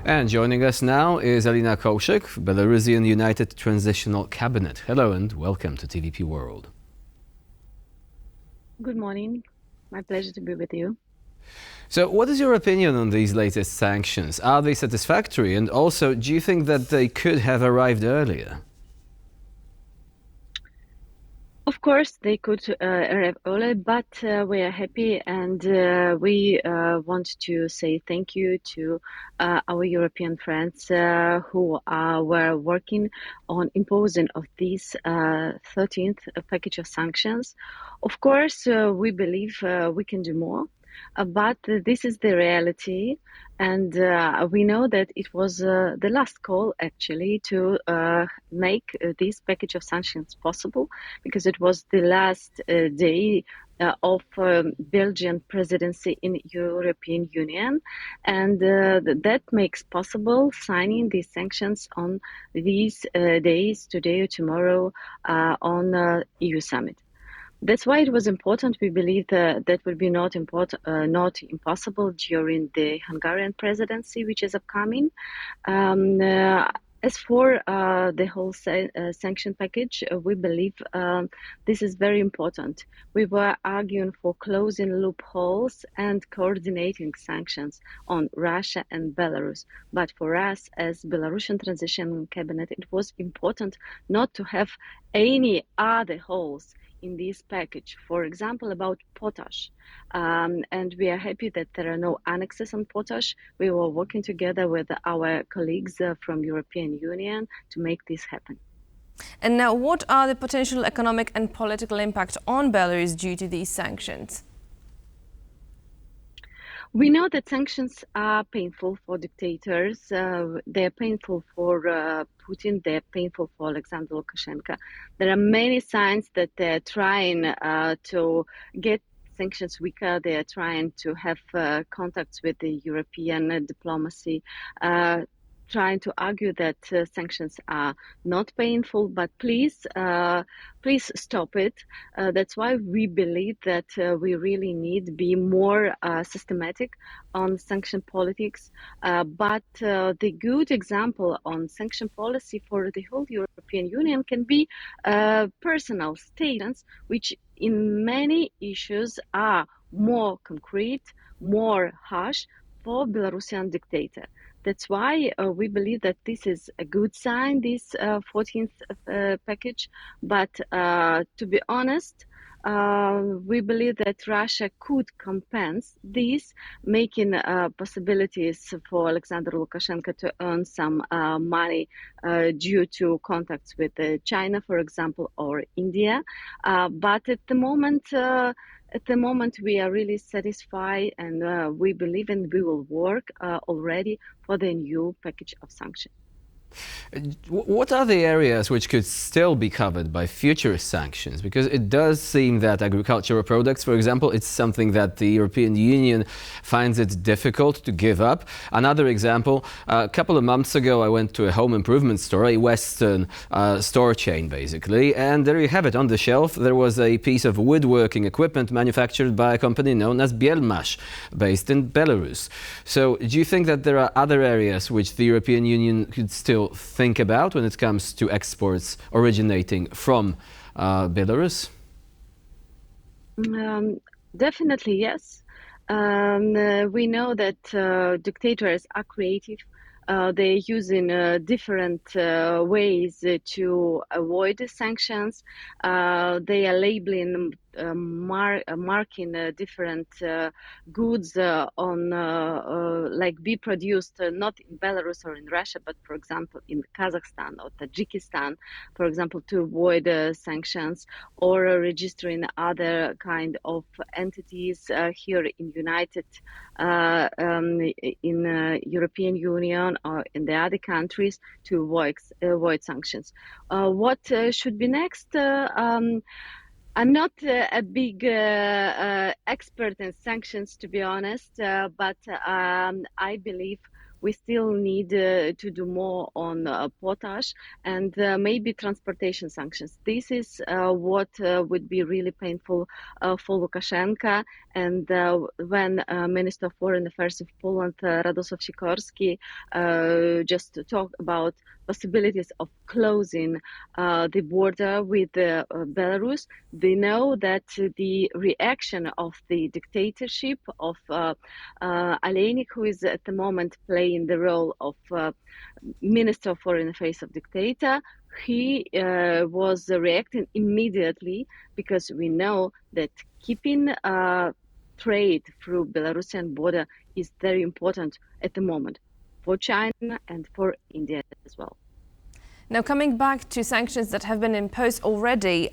And joining us now is Alina Koushyk, Belarusian United Transitional Cabinet. Hello and welcome to TVP World. Good morning. My pleasure to be with you. So what is your opinion on these latest sanctions? Are they satisfactory? And also, do you think that they could have arrived earlier? Of course, they could arrive early, but we are happy and we want to say thank you to our European friends who were working on imposing of this 13th package of sanctions. Of course, we believe we can do more. But this is the reality, and we know that it was the last call actually to make this package of sanctions possible, because it was the last day of Belgian presidency in European Union, and that makes possible signing these sanctions on these days, today or tomorrow, on EU summit. That's why it was important. We believe that that will be not impossible during the Hungarian presidency, which is upcoming. As for the whole sanction package, we believe this is very important. We were arguing for closing loopholes and coordinating sanctions on Russia and Belarus. But for us, as Belarusian Transition Cabinet, it was important not to have any other holes in this package, for example, about potash. And we are happy that there are no annexes on potash. We were working together with our colleagues from European Union to make this happen. And now, what are the potential economic and political impact on Belarus due to these sanctions? We know that sanctions are painful for dictators. They're painful for Putin. They're painful for Alexander Lukashenko. There are many signs that they're trying to get sanctions weaker. They are trying to have contacts with the European diplomacy, trying to argue that sanctions are not painful, but please stop it. That's why we believe that we really need to be more systematic on sanction politics. But the good example on sanction policy for the whole European Union can be personal statements, which in many issues are more concrete, more harsh for Belarusian dictator. That's why we believe that this is a good sign, this 14th package. But to be honest, we believe that Russia could compensate this, making possibilities for Alexander Lukashenko to earn some money due to contacts with China, for example, or India. But at the moment, we are really satisfied, and we believe and we will work already for the new package of sanctions. What are the areas which could still be covered by future sanctions? Because it does seem that agricultural products, for example, it's something that the European Union finds it difficult to give up. Another example, a couple of months ago, I went to a home improvement store, a Western store chain, basically, and there you have it on the shelf. There was a piece of woodworking equipment manufactured by a company known as Belsat, based in Belarus. So do you think that there are other areas which the European Union could still think about when it comes to exports originating from Belarus? Definitely, yes. We know that dictators are creative. They're using different ways to avoid the sanctions. They are labeling, marking different goods on like be produced not in Belarus or in Russia, but for example in Kazakhstan or Tajikistan, for example, to avoid sanctions, or registering other kind of entities here in European Union or in the other countries to avoid sanctions. What should be next? I'm not a big expert in sanctions, to be honest, but I believe we still need to do more on potash and maybe transportation sanctions. This is what would be really painful for Lukashenko. And when Minister of Foreign Affairs of Poland, Radosław Sikorski, just talked about possibilities of closing the border with Belarus, we know that the reaction of the dictatorship of Alina, who is at the moment playing the role of Minister of Foreign Affairs of dictator, he was reacting immediately, because we know that keeping trade through Belarusian border is very important at the moment for China and for India as well. Now, coming back to sanctions that have been imposed already,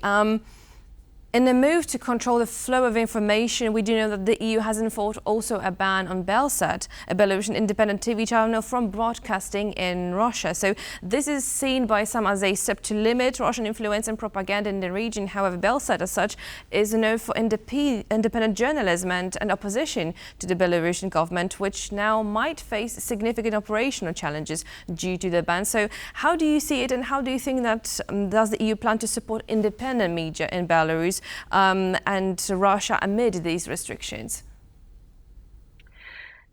in a move to control the flow of information, we do know that the EU has enforced also a ban on Belsat, a Belarusian independent TV channel, from broadcasting in Russia. So this is seen by some as a step to limit Russian influence and propaganda in the region. However, Belsat as such is known for independent journalism and opposition to the Belarusian government, which now might face significant operational challenges due to the ban. So how do you see it, and how do you think that does the EU plan to support independent media in Belarus and Russia amid these restrictions?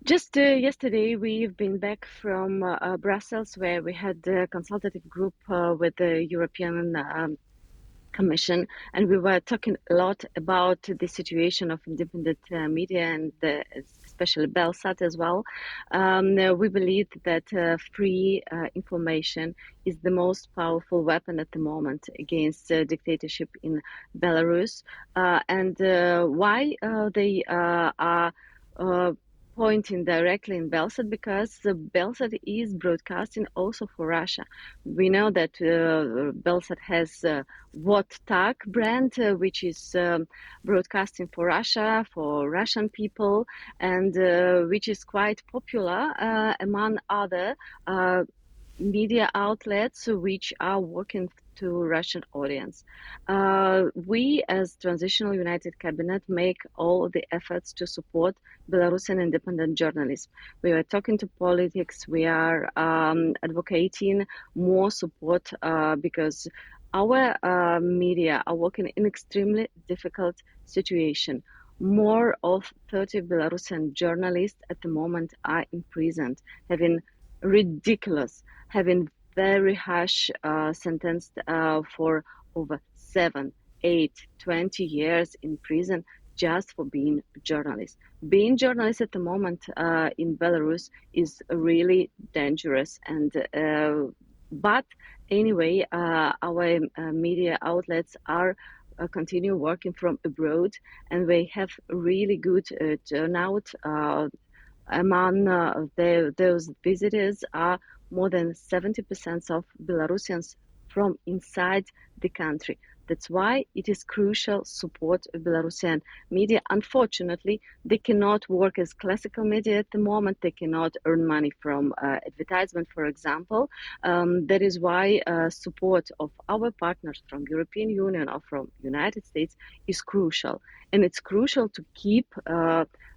Just yesterday, we've been back from Brussels, where we had a consultative group with the European Commission, and we were talking a lot about the situation of independent media and especially Belsat as well. We believe that free information is the most powerful weapon at the moment against dictatorship in Belarus. And why they are pointing directly in Belsat? Because Belsat is broadcasting also for Russia. We know that Belsat has What Tak brand, which is broadcasting for Russia, for Russian people, and which is quite popular among other media outlets which are working to Russian audience. We, as Transitional United Cabinet, make all the efforts to support Belarusian independent journalists. We are talking to politics. We are advocating more support because our media are working in extremely difficult situation. More of 30 Belarusian journalists at the moment are imprisoned, having very harsh sentenced for over 7, 8, 20 years in prison just for being journalists. Being journalists at the moment in Belarus is really dangerous, and but anyway, our media outlets are continue working from abroad, and we have really good turnout. Among those visitors are more than 70% of Belarusians from inside the country. That's why it is crucial support Belarusian media. Unfortunately, they cannot work as classical media at the moment. They cannot earn money from advertisement, for example. That is why support of our partners from European Union or from United States is crucial. And it's crucial to keep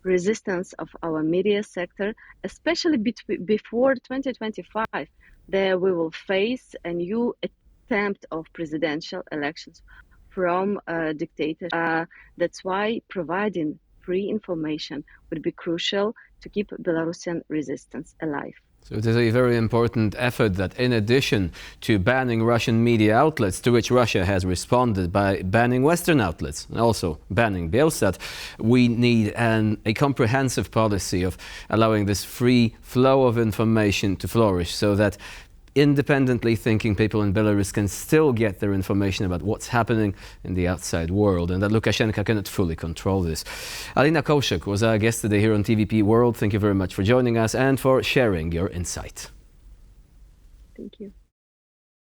resistance of our media sector, especially before 2025. There we will face a new attempt of presidential elections from dictators. That's why providing free information would be crucial to keep Belarusian resistance alive. So it is a very important effort that, in addition to banning Russian media outlets, to which Russia has responded by banning Western outlets and also banning Belsat, we need a comprehensive policy of allowing this free flow of information to flourish, so that independently thinking people in Belarus can still get their information about what's happening in the outside world, and that Lukashenko cannot fully control this. Alina Koushyk was our guest today here on TVP World. Thank you very much for joining us and for sharing your insight. Thank you.